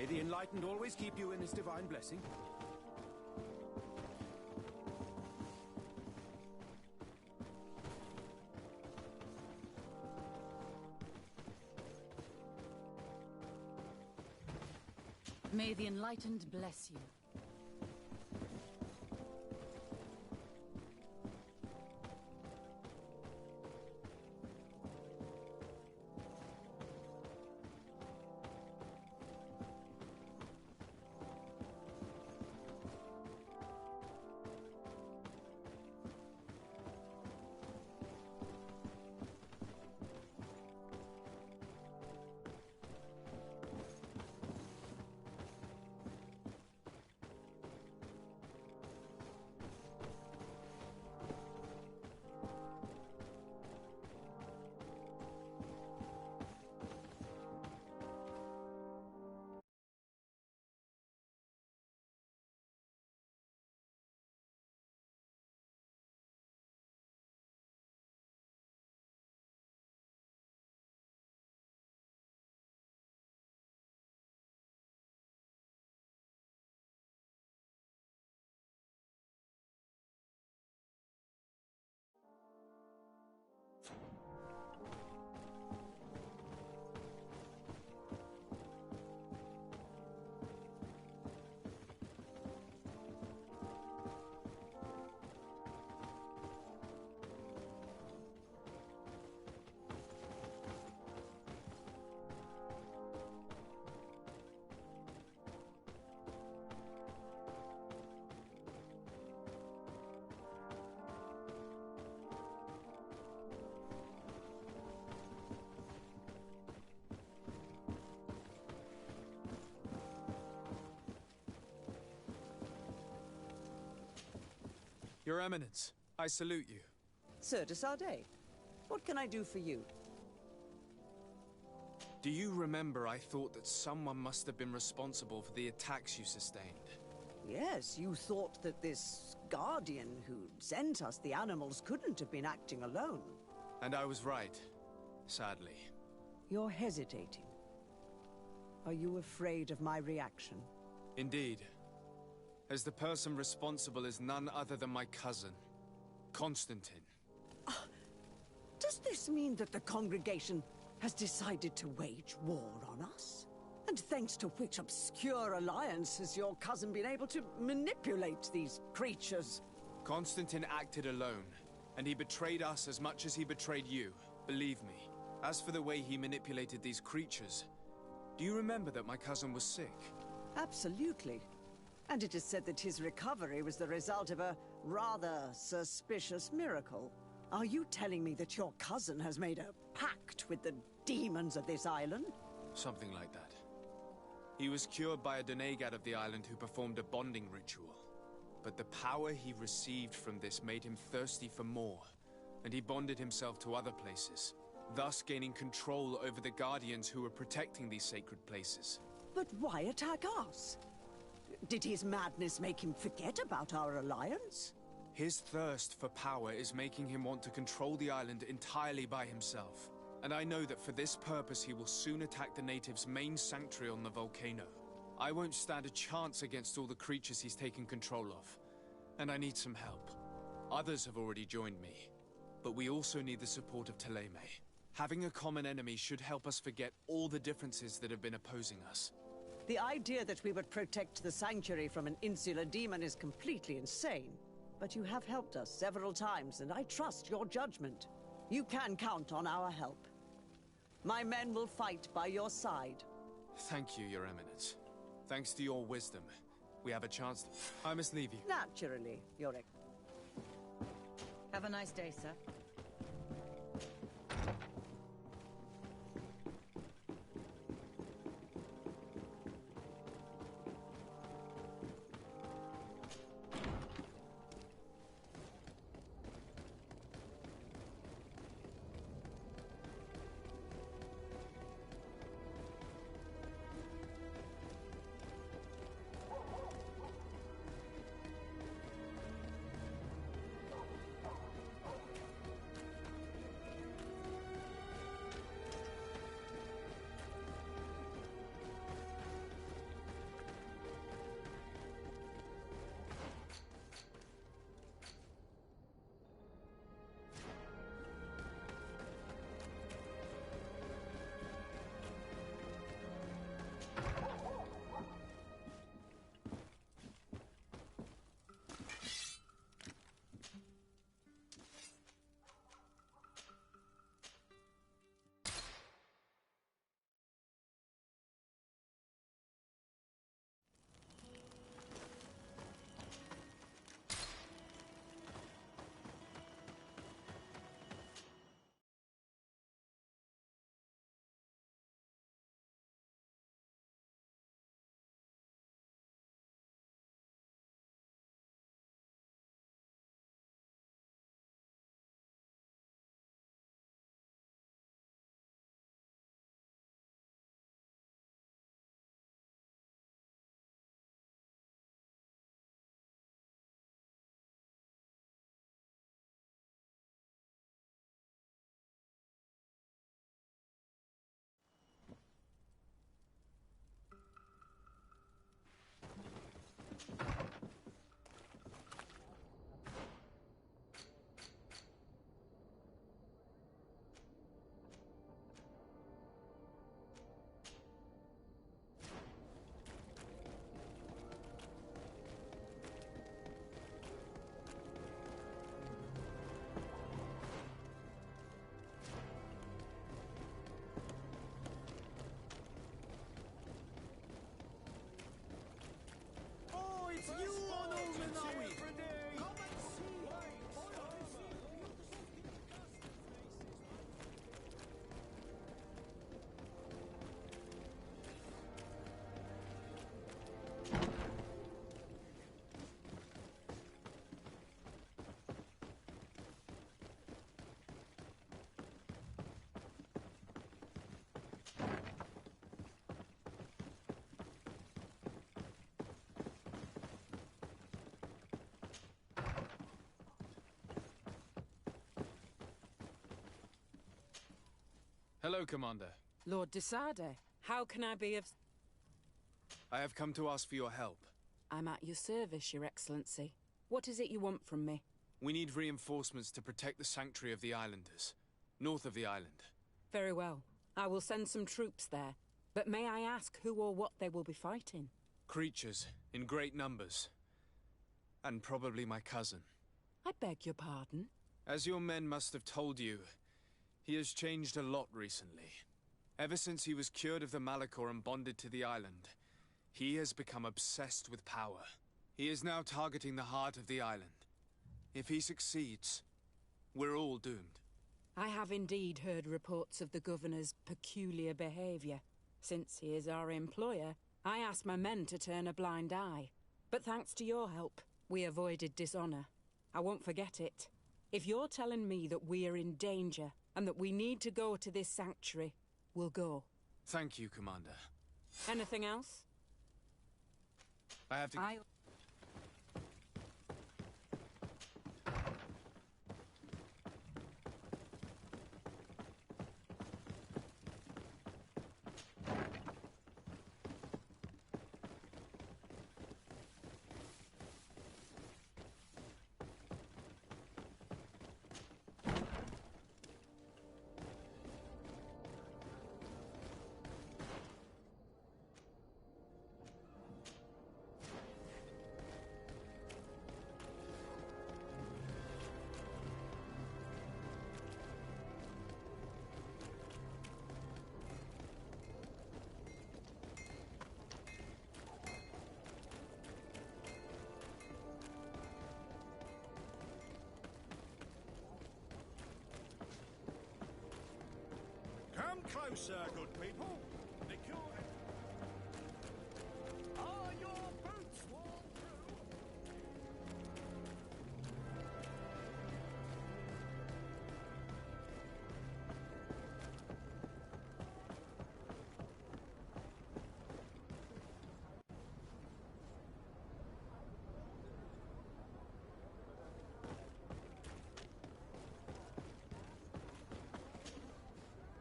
the Enlightened always keep you in his divine blessing. May the Enlightened bless you. Your Eminence, I salute you. jscz6997. What can I do for you? Do you remember I thought that someone must have been responsible for the attacks you sustained? Yes, you thought that this guardian who sent us the animals couldn't have been acting alone. And I was right, sadly. You're hesitating. Are you afraid of my reaction? Indeed. As the person responsible is none other than my cousin, Constantine. Does this mean that the congregation has decided to wage war on us? And thanks to which obscure alliance has your cousin been able to manipulate these creatures? Constantine acted alone, and he betrayed us as much as he betrayed you, believe me. As for the way he manipulated these creatures, do you remember that my cousin was sick? Absolutely. And it is said that his recovery was the result of a rather suspicious miracle. Are you telling me that your cousin has made a pact with the demons of this island? Something like that. He was cured by a Donegad of the island who performed a bonding ritual. But the power he received from this made him thirsty for more, and he bonded himself to other places, thus gaining control over the guardians who were protecting these sacred places. But why attack us? Did his madness make him forget about our alliance? His thirst for power is making him want to control the island entirely by himself. And I know that for this purpose he will soon attack the natives' main sanctuary on the volcano. I won't stand a chance against all the creatures he's taken control of. And I need some help. Others have already joined me. But we also need the support of Thélème. Having a common enemy should help us forget all the differences that have been opposing us. The idea that we would protect the sanctuary from an insular demon is completely insane. But you have helped us several times, and I trust your judgment. You can count on our help. My men will fight by your side. Thank you, Your Eminence. Thanks to your wisdom, we have a chance to... I must leave you. Naturally, Your Ex. Have a nice day, sir. Hello, Commander. Lord Desarde, how can I be of... I have come to ask for your help. I'm at your service, Your Excellency. What is it you want from me? We need reinforcements to protect the sanctuary of the Islanders, north of the island. Very well. I will send some troops there. But may I ask who or what they will be fighting? Creatures, in great numbers. And probably my cousin. I beg your pardon? As your men must have told you, he has changed a lot recently. Ever since he was cured of the Malachor and bonded to the island, he has become obsessed with power. He is now targeting the heart of the island. If he succeeds, we're all doomed. I have indeed heard reports of the Governor's peculiar behavior. Since he is our employer, I asked my men to turn a blind eye. But thanks to your help, we avoided dishonor. I won't forget it. If you're telling me that we are in danger, and that we need to go to this sanctuary, we'll go. Thank you, Commander. Anything else? I have to... Come closer, good people. The cure... Are your boots worn through?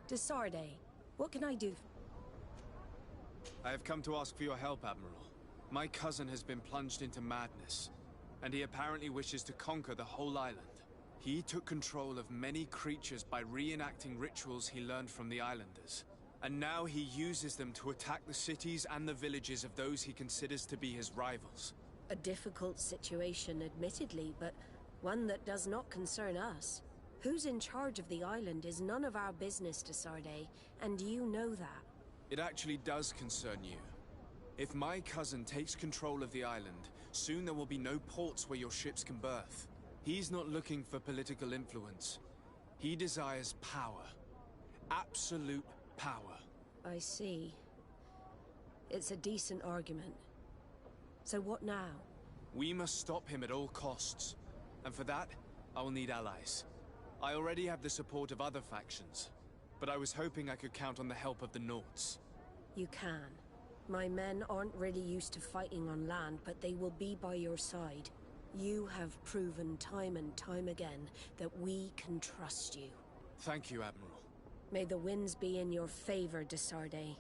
Desarde, what can I do? I have come to ask for your help, Admiral. My cousin has been plunged into madness, and he apparently wishes to conquer the whole island. He took control of many creatures by reenacting rituals he learned from the Islanders. And now he uses them to attack the cities and the villages of those he considers to be his rivals. A difficult situation, admittedly, but one that does not concern us. Who's in charge of the island is none of our business, Desarde, and you know that. It actually does concern you. If my cousin takes control of the island, soon there will be no ports where your ships can berth. He's not looking for political influence. He desires power. Absolute power. I see. It's a decent argument. So what now? We must stop him at all costs. And for that, I will need allies. I already have the support of other factions, but I was hoping I could count on the help of the Nauts. You can. My men aren't really used to fighting on land, but they will be by your side. You have proven time and time again that we can trust you. Thank you, Admiral. May the winds be in your favor, Desarde.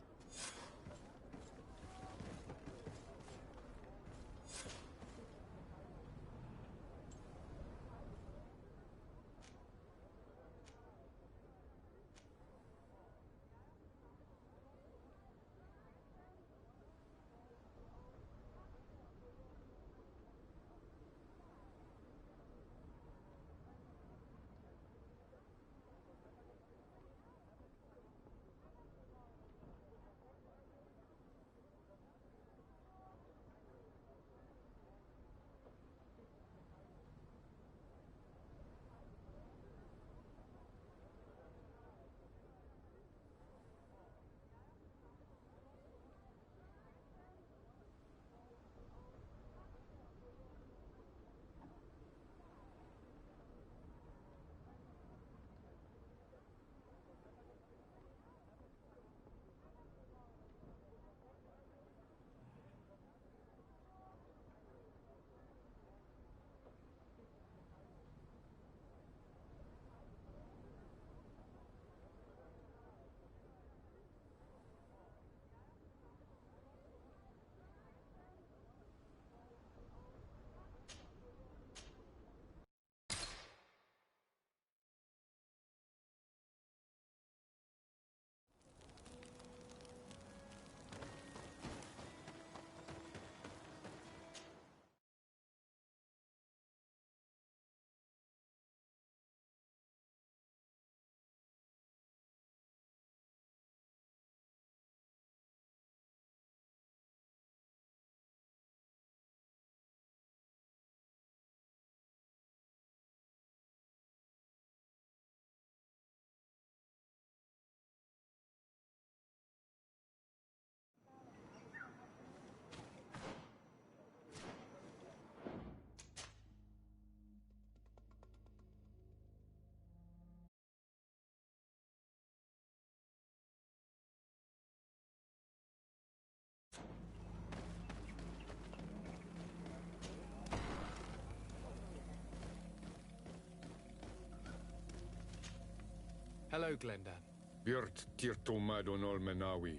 Hello, Glendan. Birt tirto madon olmenawi.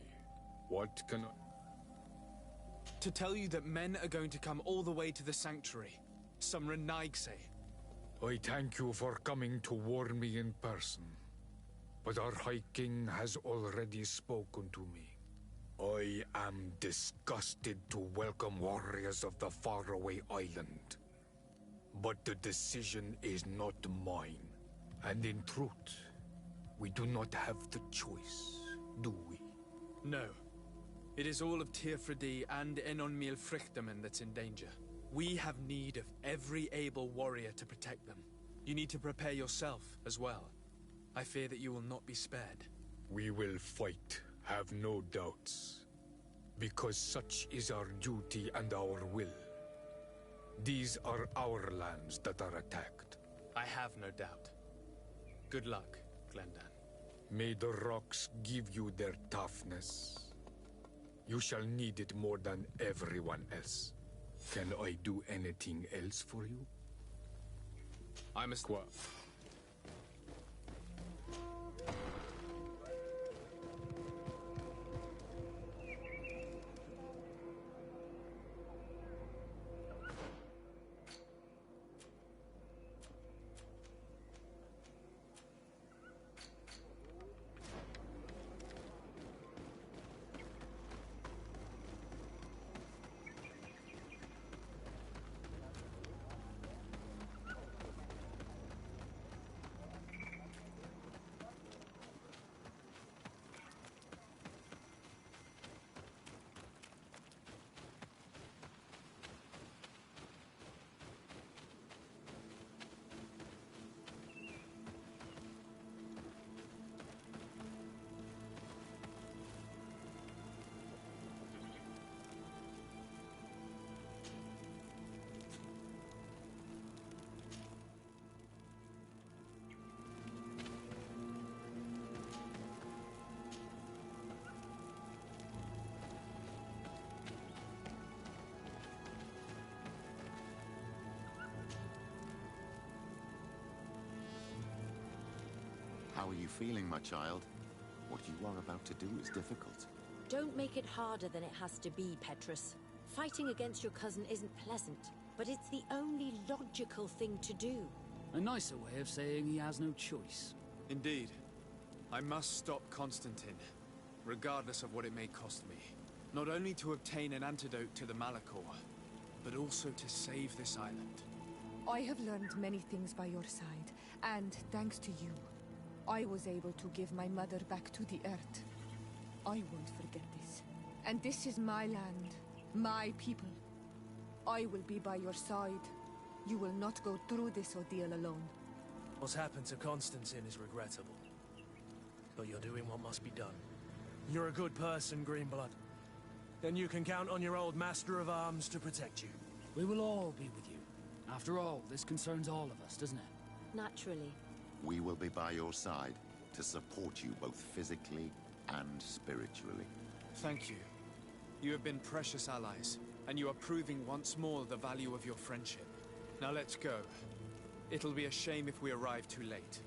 What can I... To tell you that men are going to come all the way to the sanctuary. Some Renaigse. I thank you for coming to warn me in person. But our High King has already spoken to me. I am disgusted to welcome warriors of the faraway island. But the decision is not mine. And in truth, we do not have the choice, do we? No. It is all of Tirfredi and Enonmil Frichterman that's in danger. We have need of every able warrior to protect them. You need to prepare yourself as well. I fear that you will not be spared. We will fight, have no doubts. Because such is our duty and our will. These are our lands that are attacked. I have no doubt. Good luck, Glendan. May the rocks give you their toughness. You shall need it more than everyone else. Can I do anything else for you? I must... How are you feeling, my child? What you are about to do is difficult. Don't make it harder than it has to be, Petrus. Fighting against your cousin isn't pleasant, but it's the only logical thing to do. A nicer way of saying he has no choice. Indeed. I must stop Constantine, regardless of what it may cost me. Not only to obtain an antidote to the Malachor, but also to save this island. I have learned many things by your side, and thanks to you, I was able to give my mother back to the earth. I won't forget this. And this is my land, my people. I will be by your side. You will not go through this ordeal alone. What's happened to Constantine is regrettable. But you're doing what must be done. You're a good person, Greenblood. And you can count on your old master of arms to protect you. We will all be with you. After all, this concerns all of us, doesn't it? Naturally. We will be by your side to support you both physically and spiritually. Thank you. You have been precious allies, and you are proving once more the value of your friendship. Now let's go. It'll be a shame if we arrive too late.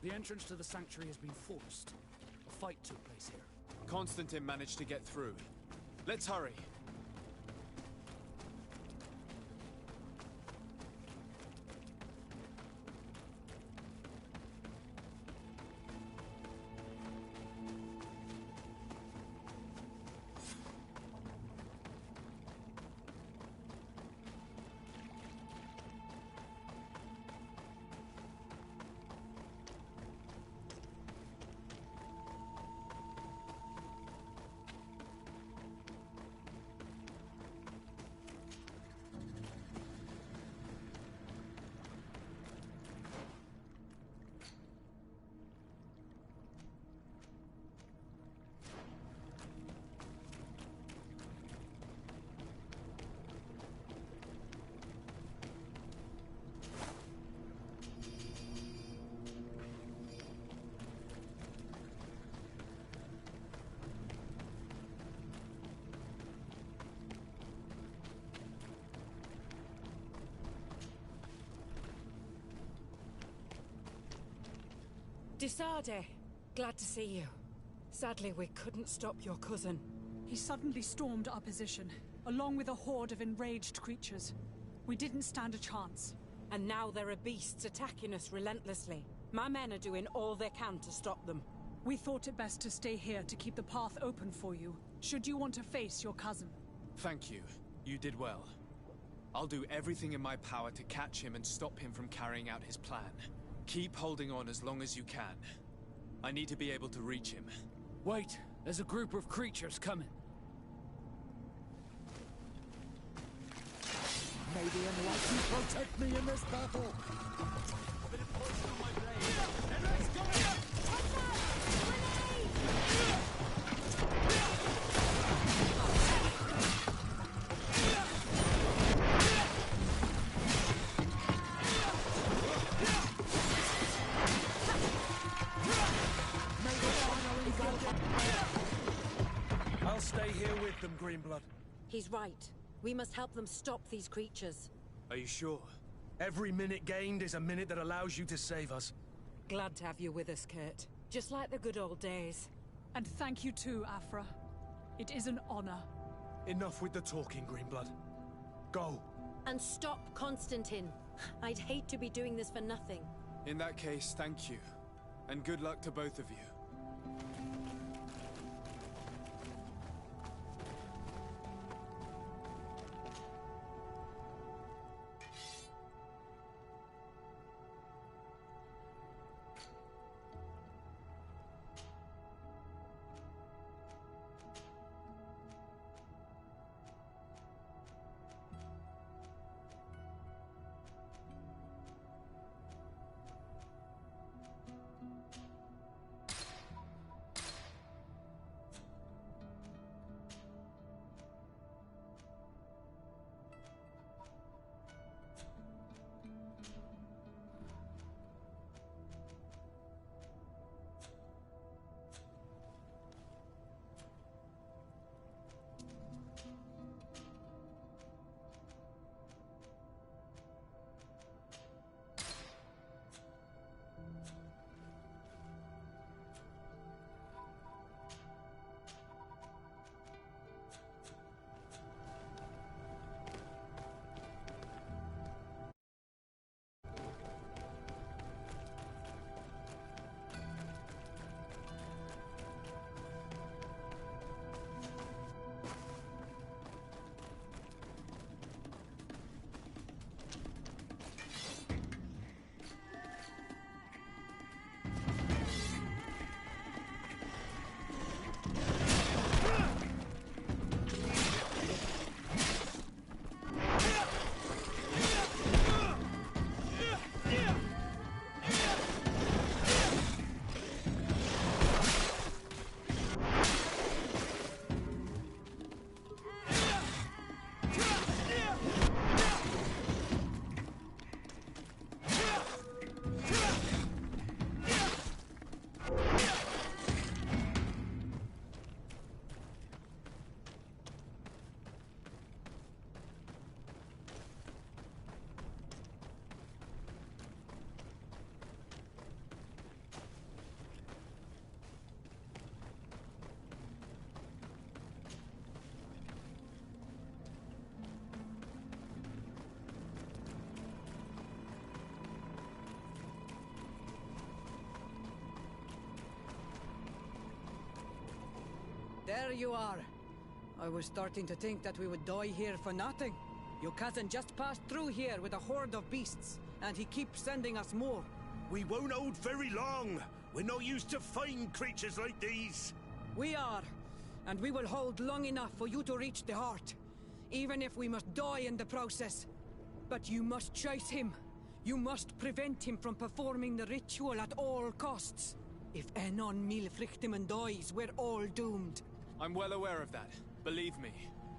The entrance to the sanctuary has been forced. A fight took place here. Constantine managed to get through. Let's hurry. Disarde, glad to see you. Sadly, we couldn't stop your cousin. He suddenly stormed our position, along with a horde of enraged creatures. We didn't stand a chance. And now there are beasts attacking us relentlessly. My men are doing all they can to stop them. We thought it best to stay here to keep the path open for you, should you want to face your cousin. Thank you. You did well. I'll do everything in my power to catch him and stop him from carrying out his plan. Keep holding on as long as you can. I need to be able to reach him. Wait, there's a group of creatures coming. May the Enlightened protect me in this battle! A bit of poison on my blade. Everyone's coming up! I'll stay here with them, Greenblood. He's right. We must help them stop these creatures. Are you sure? Every minute gained is a minute that allows you to save us. Glad to have you with us, Kurt. Just like the good old days. And thank you too, Afra. It is an honor. Enough with the talking, Greenblood. Go. And stop Constantine. I'd hate to be doing this for nothing. In that case, thank you. And good luck to both of you. There you are. I was starting to think that we would die here for nothing. Your cousin just passed through here with a horde of beasts, and he keeps sending us more. We won't hold very long. We're not used to fighting creatures like these. We are, and we will hold long enough for you to reach the heart, even if we must die in the process. But you must chase him. You must prevent him from performing the ritual at all costs. If Enon Milfrichtiman dies, we're all doomed. I'm well aware of that, believe me.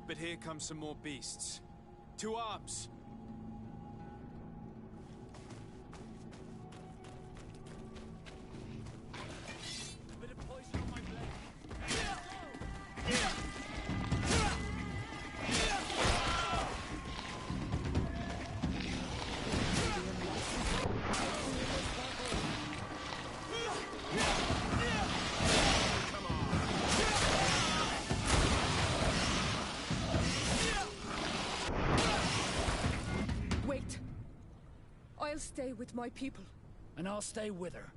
But here come some more beasts. To arms! A bit of poison on my blade. stay with my people. And I'll stay with her.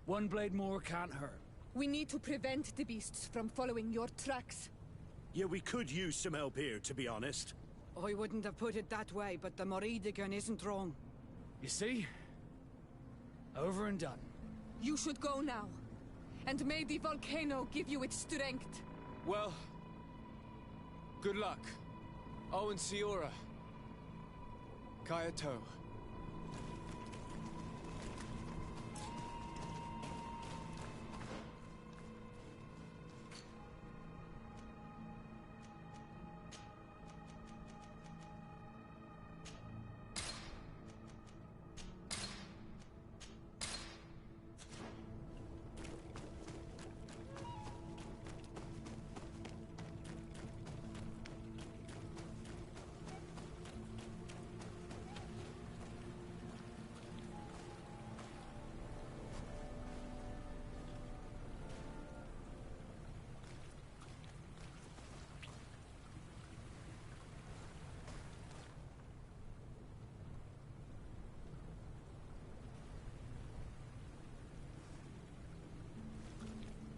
One blade more can't hurt. We need to prevent the beasts from following your tracks. Yeah, we could use some help here, to be honest. I wouldn't have put it that way, but the Moridigan isn't wrong. You see? Over and done. You should go now. And may the volcano give you its strength. Well, good luck. Oh, and Siora. Kayato.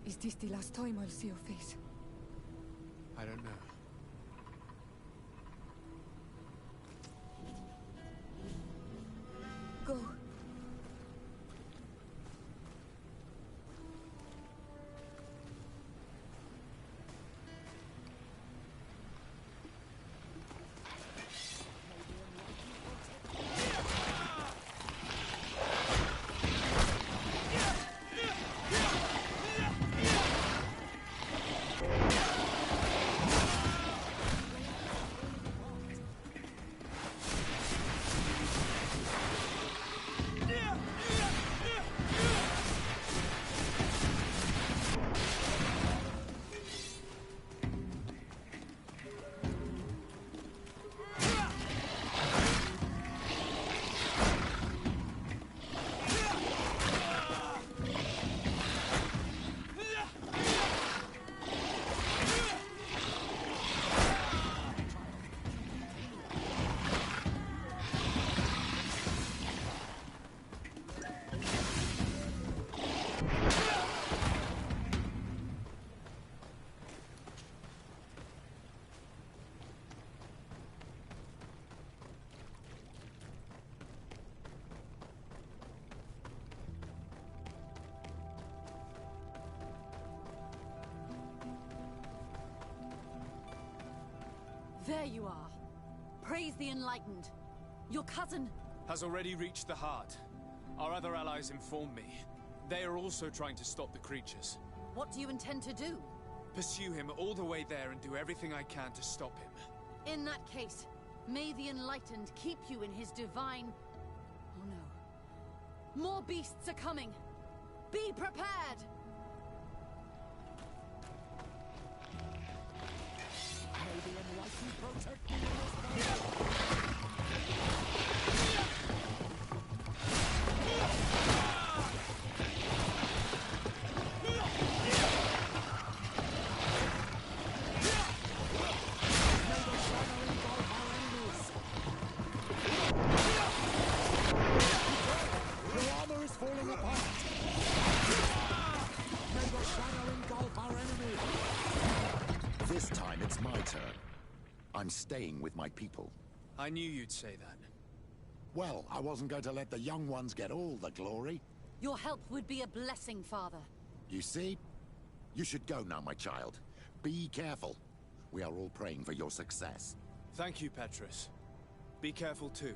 Is this the last time I'll see your face? I don't know. Go. There you are. Praise the Enlightened. Your cousin... has already reached the heart. Our other allies informed me. They are also trying to stop the creatures. What do you intend to do? Pursue him all the way there and do everything I can to stop him. In that case, may the Enlightened keep you in his divine... Oh no. More beasts are coming! Be prepared! May the Enlightened protect me in this battle. Your armor is falling apart. May the shadow engulf our enemy. This time it's my turn. I'm staying with my people. I knew you'd say that. Well, I wasn't going to let the young ones get all the glory. Your help would be a blessing, Father. You see? You should go now, my child. Be careful. We are all praying for your success. Thank you, Petrus. Be careful too.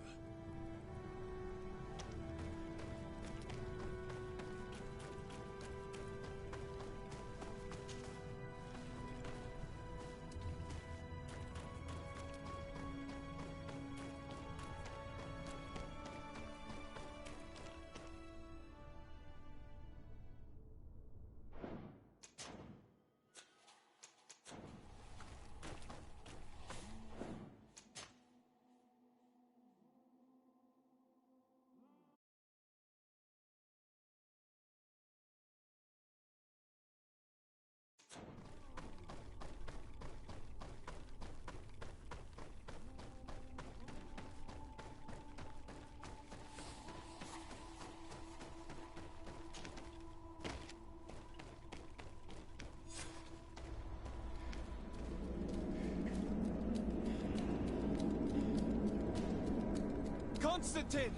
Constantine!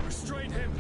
Restrain him!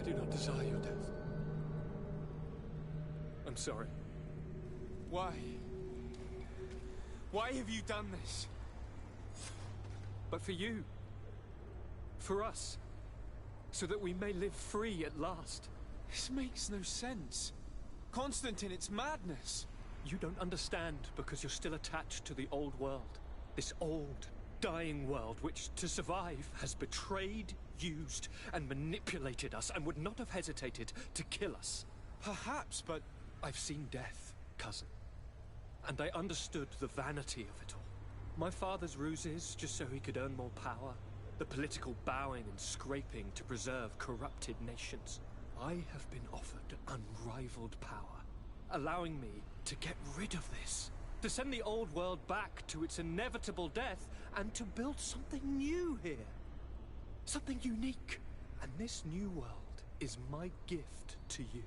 do not desire your death. I'm sorry. Why? Why have you done this? But for you. For us. So that we may live free at last. This makes no sense. Constantine, it's madness. You don't understand because you're still attached to the old world. This old, dying world which, to survive, has betrayed, used, and manipulated us and would not have hesitated to kill us. Perhaps, but I've seen death, cousin. And I understood the vanity of it all. My father's ruses just so he could earn more power. The political bowing and scraping to preserve corrupted nations. I have been offered unrivaled power, allowing me to get rid of this. To send the old world back to its inevitable death and to build something new here. Something unique. And this new world is my gift to you.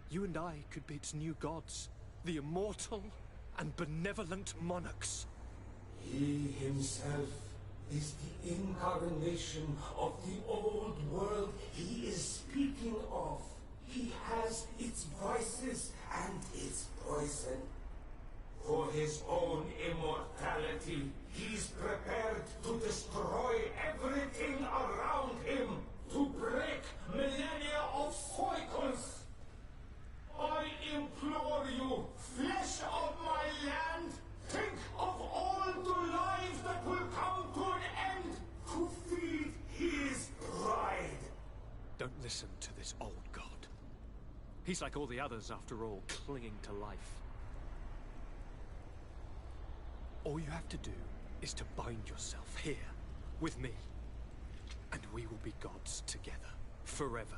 You and I could be its new gods, the immortal and benevolent monarchs. He himself is the incarnation of the old world he is speaking of. He has its vices and its poison. For his own immortality, he's prepared to destroy everything around him, to break millennia of cycles. I implore you, flesh of my land, think of all the lives that will come to an end to feed his bride. Don't listen to this old god. He's like all the others, after all, clinging to life. All you have to do is to bind yourself here, with me. And we will be gods together, forever.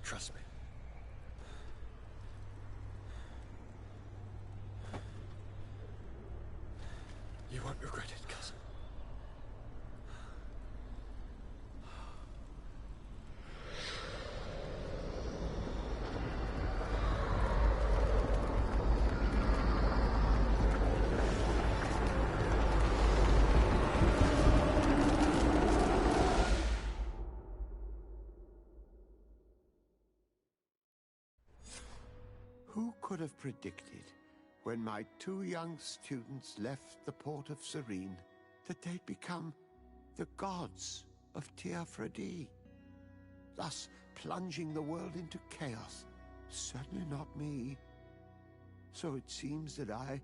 Trust me. You won't regret it, cousin. Who could have predicted, when my 2 young students left the port of Serene, that they'd become the gods of Teofredi, thus plunging the world into chaos? Certainly not me. So it seems that I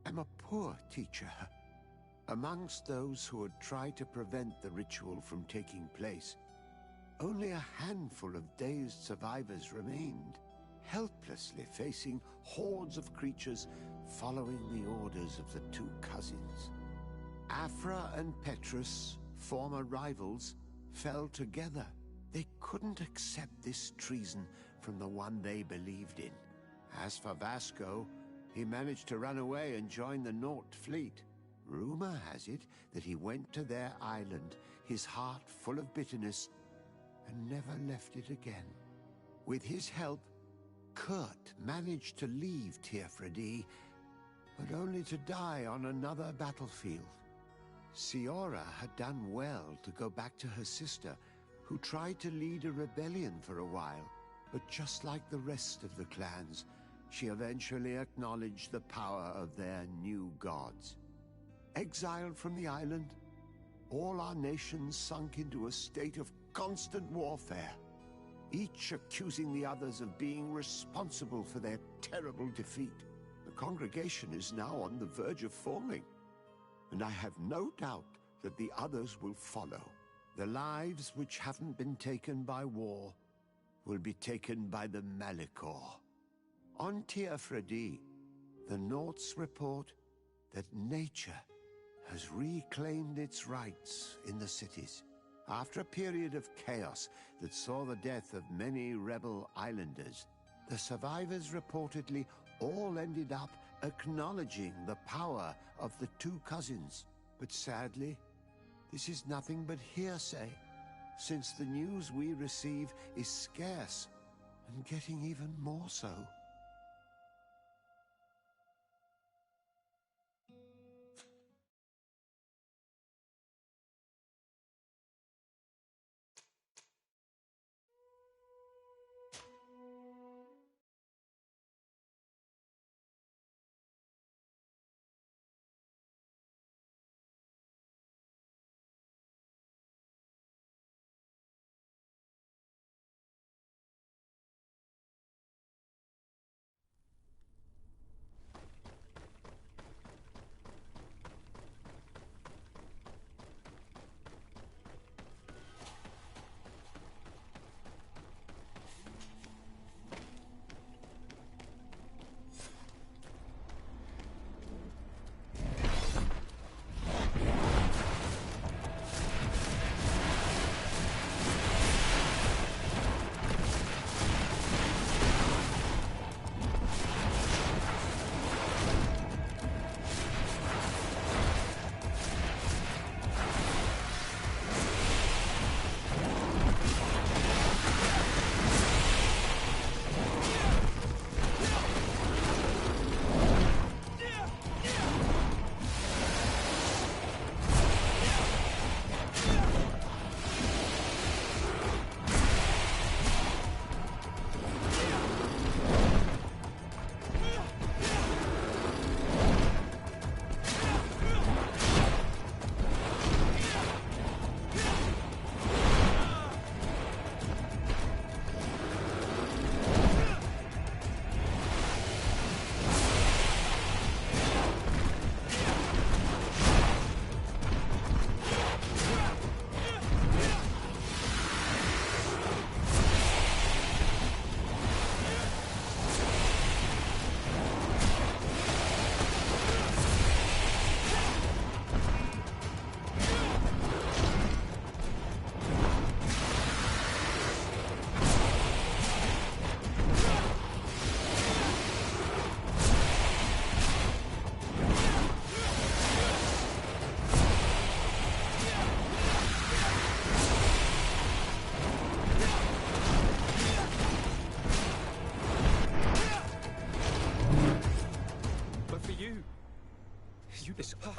am a poor teacher. Amongst those who had tried to prevent the ritual from taking place, only a handful of dazed survivors remained, helplessly facing hordes of creatures following the orders of the 2 cousins. Afra and Petrus, former rivals, fell together. They couldn't accept this treason from the one they believed in. As for Vasco, he managed to run away and join the Naut fleet. Rumor has it that he went to their island, his heart full of bitterness, and never left it again. With his help, Kurt managed to leave Teofredi, but only to die on another battlefield. Siora had done well to go back to her sister, who tried to lead a rebellion for a while, but just like the rest of the clans, she eventually acknowledged the power of their new gods. Exiled from the island, all our nations sunk into a state of constant warfare, each accusing the others of being responsible for their terrible defeat. The congregation is now on the verge of falling, and I have no doubt that the others will follow. The lives which haven't been taken by war will be taken by the Malicor. On Teofredi, the Nauts report that nature has reclaimed its rights in the cities. After a period of chaos that saw the death of many rebel islanders, the survivors reportedly all ended up acknowledging the power of the 2 cousins. But sadly, this is nothing but hearsay, since the news we receive is scarce and getting even more so.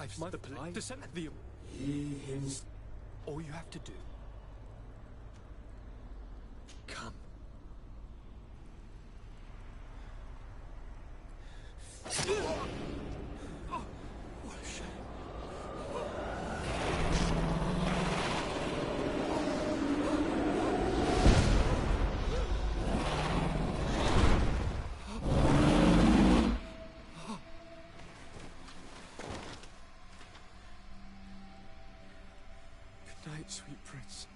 lives, the police, the Senate, the... He himself... All you have to do... Come. Oh, what a shame. Good night, sweet prince.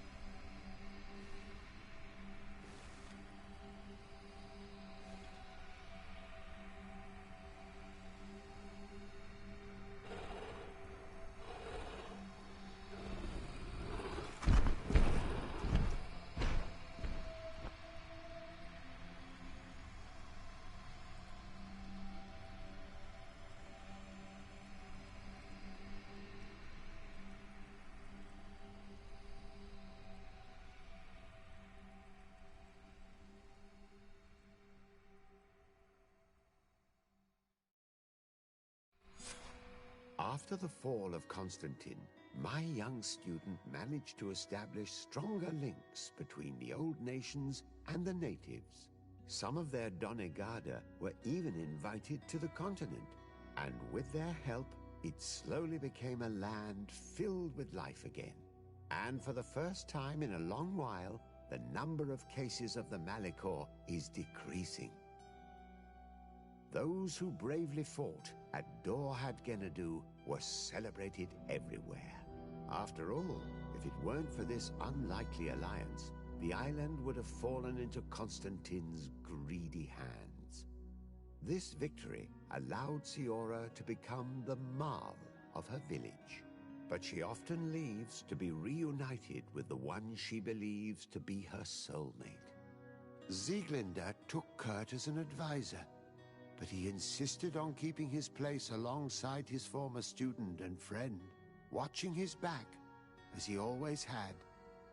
After the fall of Constantine, my young student managed to establish stronger links between the old nations and the natives. Some of their Donegada were even invited to the continent, and with their help, it slowly became a land filled with life again. And for the first time in a long while, the number of cases of the Malicor is decreasing. Those who bravely fought at Dorhad Genadu were celebrated everywhere. After all, if it weren't for this unlikely alliance, the island would have fallen into Constantine's greedy hands. This victory allowed Siora to become the Marl of her village, but she often leaves to be reunited with the one she believes to be her soulmate. Sieglinde took Kurt as an advisor, but he insisted on keeping his place alongside his former student and friend, watching his back, as he always had.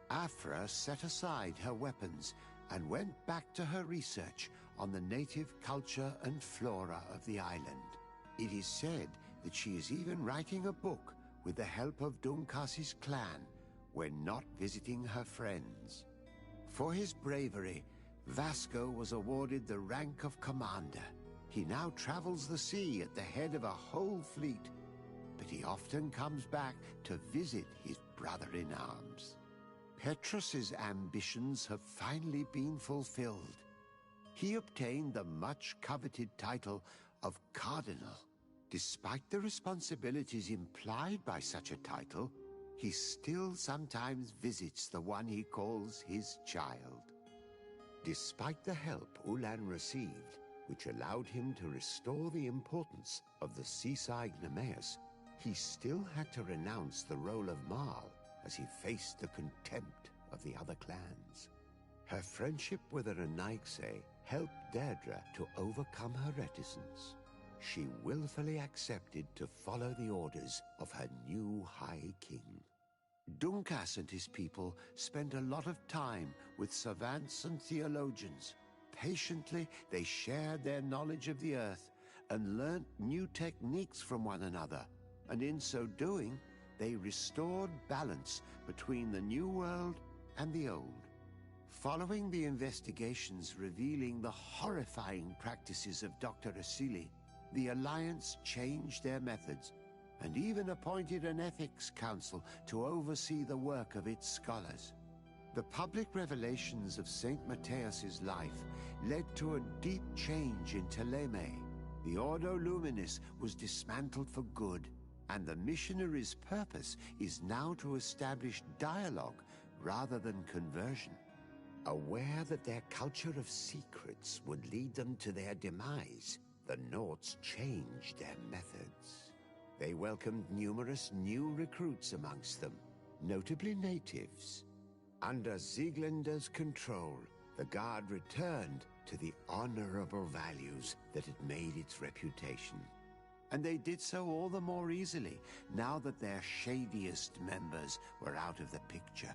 Afra set aside her weapons and went back to her research on the native culture and flora of the island. It is said that she is even writing a book with the help of Dunkas's clan when not visiting her friends. For his bravery, Vasco was awarded the rank of commander. He now travels the sea at the head of a whole fleet, but he often comes back to visit his brother-in-arms. Petrus's ambitions have finally been fulfilled. He obtained the much-coveted title of Cardinal. Despite the responsibilities implied by such a title, he still sometimes visits the one he calls his child. Despite the help Ulan received, which allowed him to restore the importance of the jscz6997, he still had to renounce the role of Marl as he faced the contempt of the other clans. Her friendship with Renaigse helped Deirdre to overcome her reticence. She willfully accepted to follow the orders of her new High King. Dunkas and his people spent a lot of time with savants and theologians. Patiently, they shared their knowledge of the earth and learnt new techniques from one another, and in so doing, they restored balance between the new world and the old. Following the investigations revealing the horrifying practices of Dr. Asili, the Alliance changed their methods and even appointed an ethics council to oversee the work of its scholars. The public revelations of St. Matthias's life led to a deep change in Teleme. The Ordo Luminis was dismantled for good, and the missionaries' purpose is now to establish dialogue rather than conversion. Aware that their culture of secrets would lead them to their demise, the Nords changed their methods. They welcomed numerous new recruits amongst them, notably natives. Under Sieglinde's control, the Guard returned to the honorable values that had made its reputation. And they did so all the more easily now that their shadiest members were out of the picture.